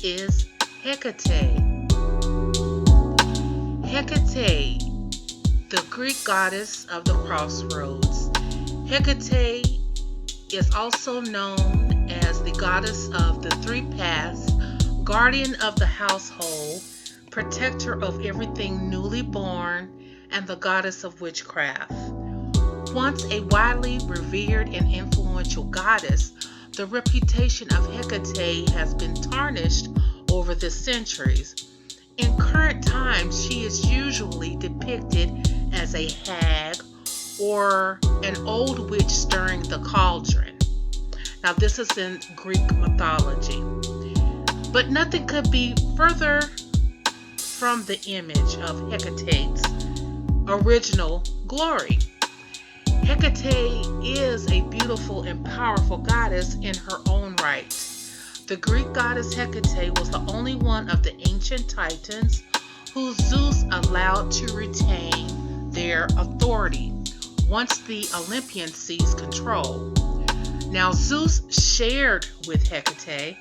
is Hecate. Hecate, the Greek goddess of the crossroads. Hecate is also known as the goddess of the three paths, guardian of the household, protector of everything newly born, and the goddess of witchcraft. Once a widely revered and influential goddess, the reputation of Hecate has been tarnished over the centuries. In current times, she is usually depicted as a hag or an old witch stirring the cauldron. Now, this is in Greek mythology. But nothing could be further from the image of Hecate's original glory. Hecate is a beautiful and powerful goddess in her own right. The Greek goddess Hecate was the only one of the ancient Titans who Zeus allowed to retain their authority once the Olympians seized control. Now Zeus shared with Hecate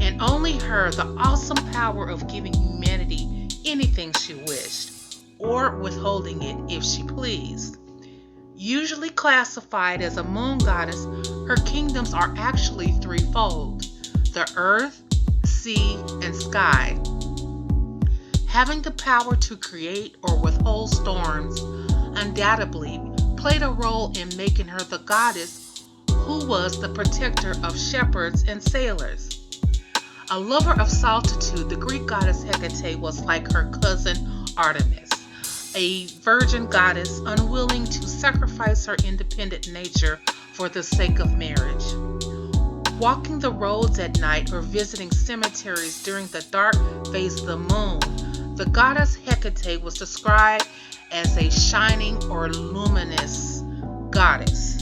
and only her the awesome power of giving humanity anything she wished, or withholding it if she pleased. Usually classified as a moon goddess, her kingdoms are actually threefold: the earth, sea, and sky. Having the power to create or withhold storms undoubtedly played a role in making her the goddess who was the protector of shepherds and sailors. A lover of solitude, the Greek goddess Hecate was like her cousin Artemis, a virgin goddess unwilling to sacrifice her independent nature for the sake of marriage. Walking the roads at night or visiting cemeteries during the dark phase of the moon, the goddess Hecate was described as a shining or luminous goddess.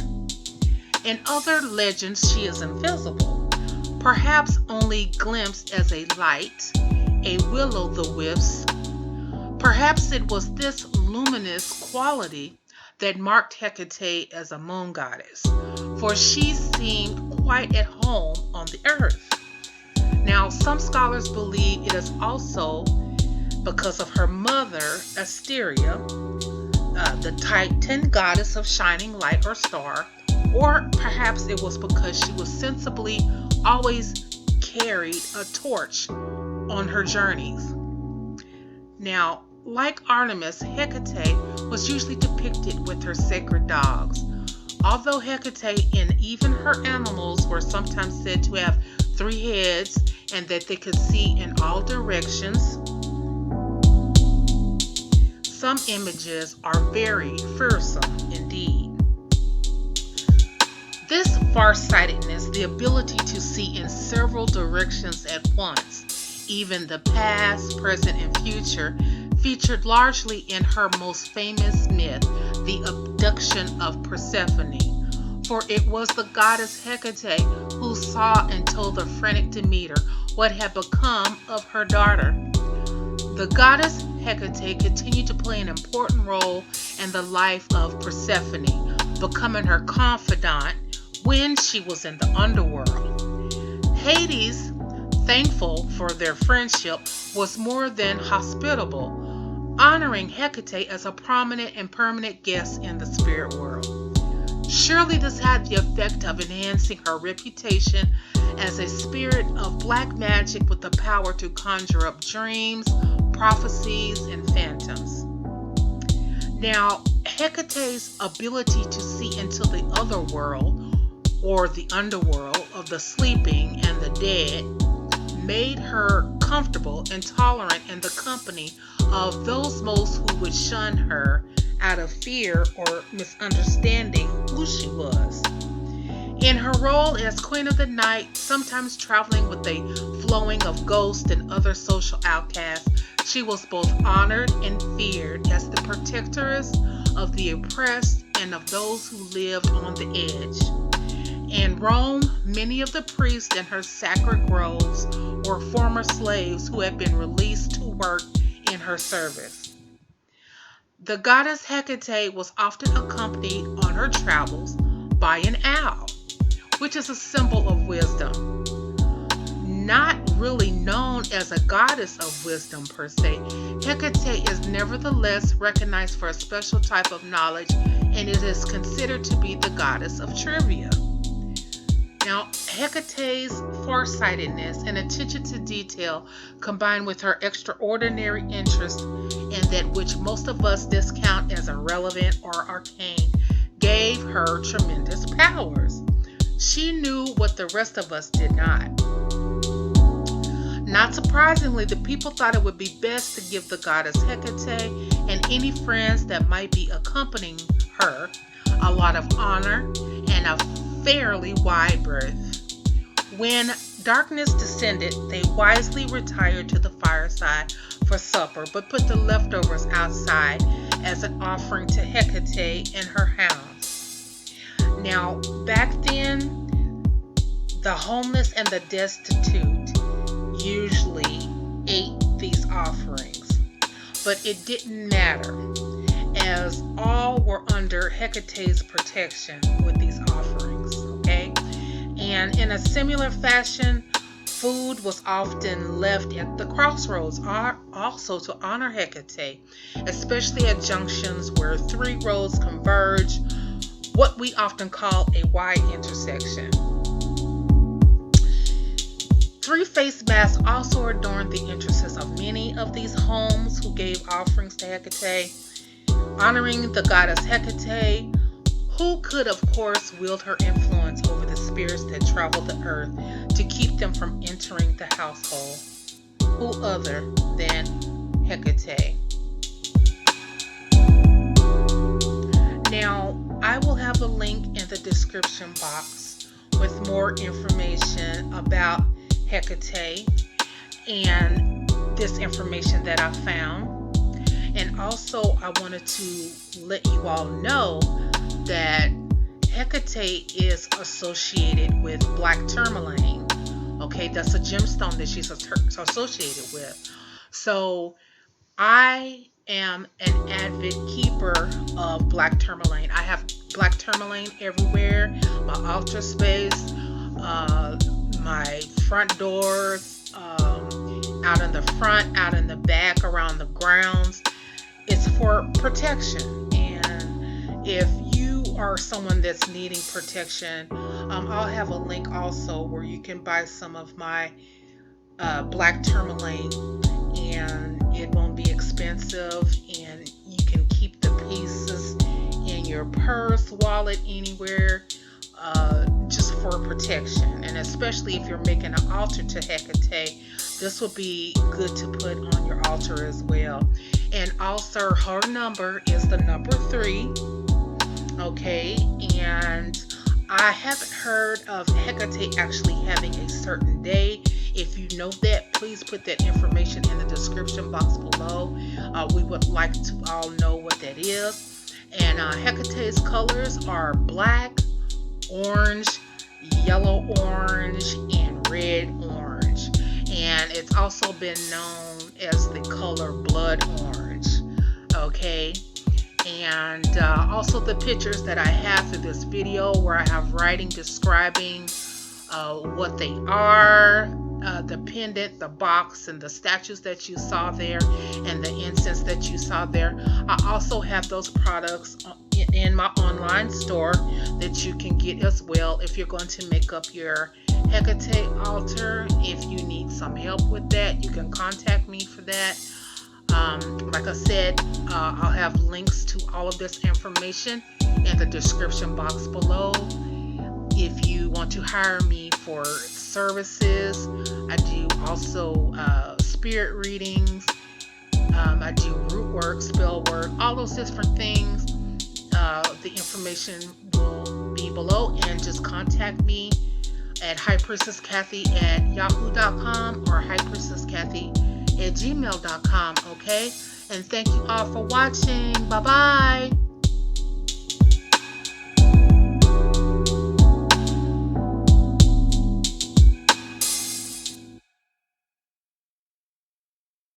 In other legends, she is invisible, perhaps only glimpsed as a light, a will-o'-the-wisp. Perhaps it was this luminous quality that marked Hecate as a moon goddess, for she seemed quite at home on the earth. Now, some scholars believe it is also because of her mother, Asteria, the Titan goddess of shining light or star, or perhaps it was because she was sensibly always carried a torch on her journeys. Now, like Artemis, Hecate was usually depicted with her sacred dogs. Although Hecate and even her animals were sometimes said to have 3 heads and that they could see in all directions, some images are very fearsome indeed. This farsightedness, the ability to see in several directions at once, even the past, present, and future, featured largely in her most famous myth, the abduction of Persephone. For it was the goddess Hecate who saw and told the frantic Demeter what had become of her daughter. The goddess Hecate continued to play an important role in the life of Persephone, becoming her confidant when she was in the underworld. Hades, thankful for their friendship, was more than hospitable, honoring Hecate as a prominent and permanent guest in the spirit world. Surely this had the effect of enhancing her reputation as a spirit of black magic with the power to conjure up dreams, prophecies, and phantoms. Now, Hecate's ability to see into the other world, or the underworld of the sleeping and the dead, made her comfortable and tolerant in the company of those most who would shun her out of fear or misunderstanding who she was. In her role as Queen of the Night, sometimes traveling with a flowing of ghosts and other social outcasts, she was both honored and feared as the protectress of the oppressed and of those who lived on the edge. In Rome, many of the priests in her sacred groves were former slaves who had been released to work in her service. The goddess Hecate was often accompanied on her travels by an owl, which is a symbol of wisdom. Not really known as a goddess of wisdom per se, Hecate is nevertheless recognized for a special type of knowledge, and it is considered to be the goddess of trivia. Now, Hecate's farsightedness and attention to detail, combined with her extraordinary interest in that which most of us discount as irrelevant or arcane, gave her tremendous powers. She knew what the rest of us did not. Not surprisingly, the people thought it would be best to give the goddess Hecate and any friends that might be accompanying her a lot of honor and a fairly wide berth. When darkness descended, they wisely retired to the fireside for supper, but put the leftovers outside as an offering to Hecate and her hounds. Now, back then, the homeless and the destitute usually ate these offerings, but it didn't matter, as all were under Hecate's protection with these offerings, okay? And in a similar fashion, food was often left at the crossroads also to honor Hecate, especially at junctions where three roads converge, what we often call a Y intersection. Three face masks also adorned the entrances of many of these homes who gave offerings to Hecate, honoring the goddess Hecate, who could of course wield her influence over the spirits that travel the earth to keep them from entering the household. Who other than Hecate? Now, I will have a link in the description box with more information about Hecate and this information that I found. And also, I wanted to let you all know that Hecate is associated with black tourmaline. Okay, that's a gemstone that she's associated with. So I am an avid keeper of black tourmaline. I have black tourmaline everywhere, my altar space, my front doors, out in the front, out in the back, around the grounds. It's for protection. And if you are someone that's needing protection, I'll have a link also where you can buy some of my black tourmaline, and it won't be expensive, and you can keep the pieces in your purse, wallet, anywhere, just for protection. And especially if you're making an altar to Hecate, this will be good to put on your altar as well. And also, her number is the number 3. Okay, and I haven't heard of Hecate actually having a certain day. If you know that, please put that information in the description box below. We would like to all know what that is. And Hecate's colors are black, orange, yellow orange, and red orange. And it's also been known as the color blood orange. Okay. And also the pictures that I have for this video, where I have writing describing what they are, the pendant, the box, and the statues that you saw there, and the incense that you saw there. I also have those products in my online store that you can get as well if you're going to make up your Hecate altar. If you need some help with that, you can contact me for that. Like I said, I'll have links to all of this information in the description box below. If you want to hire me for services, I do also spirit readings. I do root work, spell work, all those different things. The information will be below, and just contact me at highpriestesskathy@yahoo.com or highpriestesskathy@gmail.com. Okay, and thank you all for watching. Bye bye.